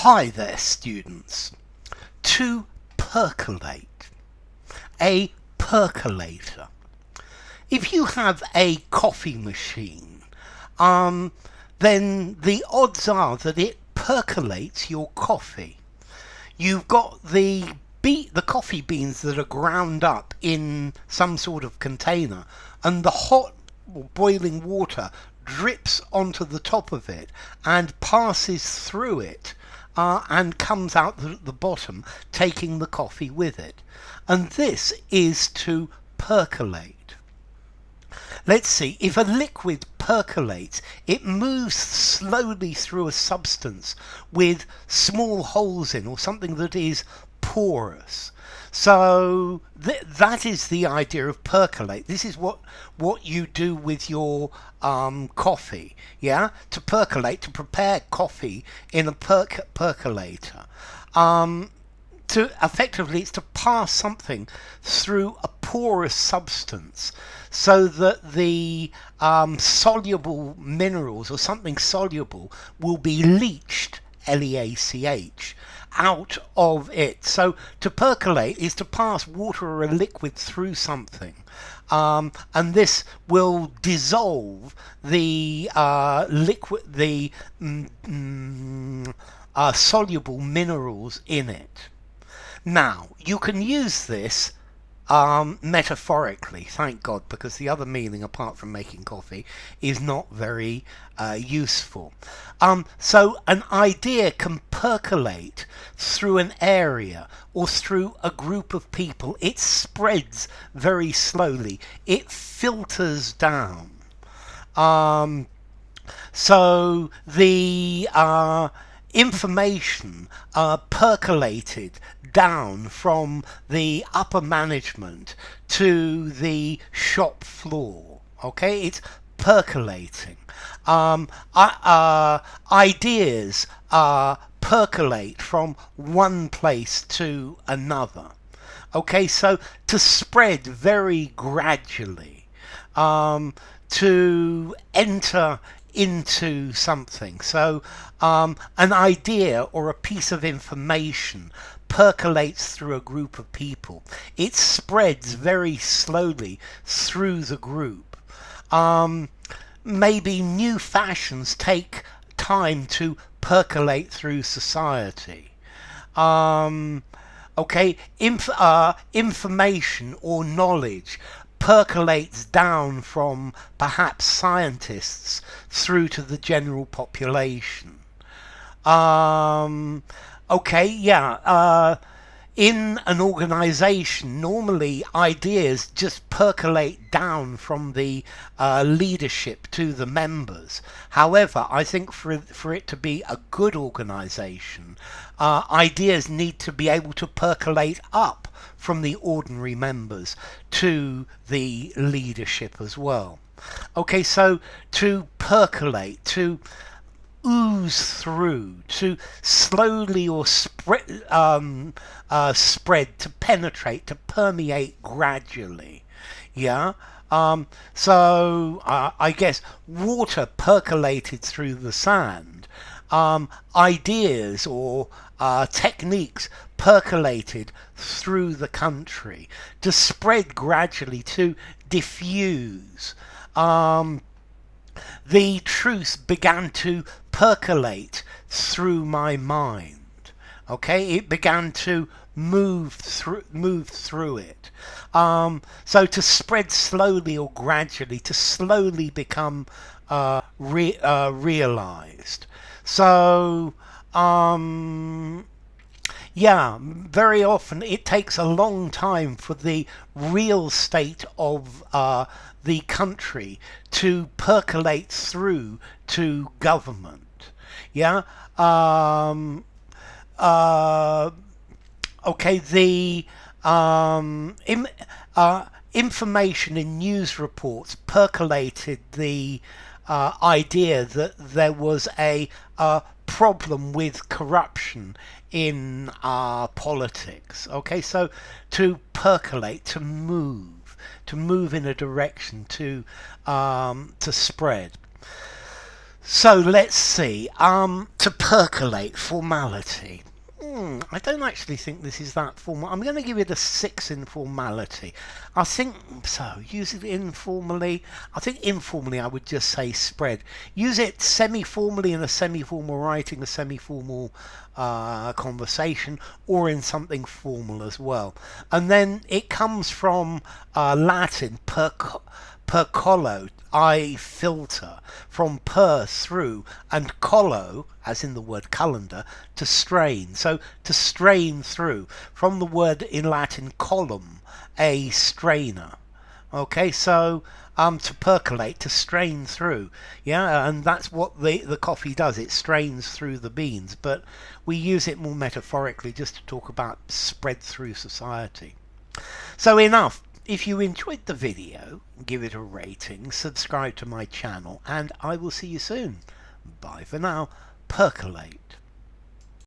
Hi there, students. To percolate. A percolator. If you have a coffee machine, then the odds are that it percolates your coffee. You've got the coffee beans that are ground up in some sort of container, and the hot or boiling water drips onto the top of it and passes through it and comes out the bottom, taking the coffee with it. And this is to percolate. Let's see, if a liquid percolates, it moves slowly through a substance with small holes in, or something that is porous. So that is the idea of percolate. This is what you do with your coffee, yeah? To percolate, to prepare coffee in a percolator. To effectively, it's to pass something through a porous substance so that the soluble minerals or something soluble will be leached, L-E-A-C-H, out of it. So to percolate is to pass water or a liquid through something, and this will dissolve the soluble minerals in it. Now, you can use this metaphorically, thank God, because the other meaning apart from making coffee is not very useful. So an idea can percolate through an area or through a group of people. It spreads very slowly. It filters down. So the information percolated down from the upper management to the shop floor. Okay, it's percolating. Ideas percolate from one place to another. Okay, so to spread very gradually, to enter into something. So an idea or a piece of information percolates through a group of people. It spreads very slowly through the group. Maybe new fashions take time to percolate through society. Okay, information or knowledge percolates down from perhaps scientists through to the general population. Okay, yeah, in an organization, normally ideas just percolate down from the leadership to the members. However, I think for it to be a good organization, ideas need to be able to percolate up from the ordinary members to the leadership as well. Okay, so to percolate, to ooze through, to slowly or spread, to penetrate, to permeate gradually. Yeah. So I guess water percolated through the sand. Ideas or techniques percolated through the country to spread gradually, to diffuse. The truth began to percolate through my mind. Okay, it began to move through it. So to spread slowly or gradually, to slowly become realized. So yeah, very often it takes a long time for the real state of the country to percolate through to government. Yeah. Okay. The information in news reports percolated the idea that there was a problem with corruption in politics. Okay, so to percolate, to move in a direction, to spread. So let's see. To percolate, formality. I don't actually think this is that formal. I'm going to give it a 6 in formality. I think so. Use it informally. I think informally I would just say spread. Use it semi-formally in a semi-formal writing, a semi-formal conversation, or in something formal as well. And then it comes from Latin percolo, I filter, from per, through, and collo, as in the word calendar, to strain. So to strain through, from the word in Latin column, a strainer. Okay, so to percolate, to strain through, yeah, and that's what the coffee does. It strains through the beans, but we use it more metaphorically just to talk about spread through society. So enough. If you enjoyed the video, give it a rating, subscribe to my channel, and I will see you soon. Bye for now. Percolate.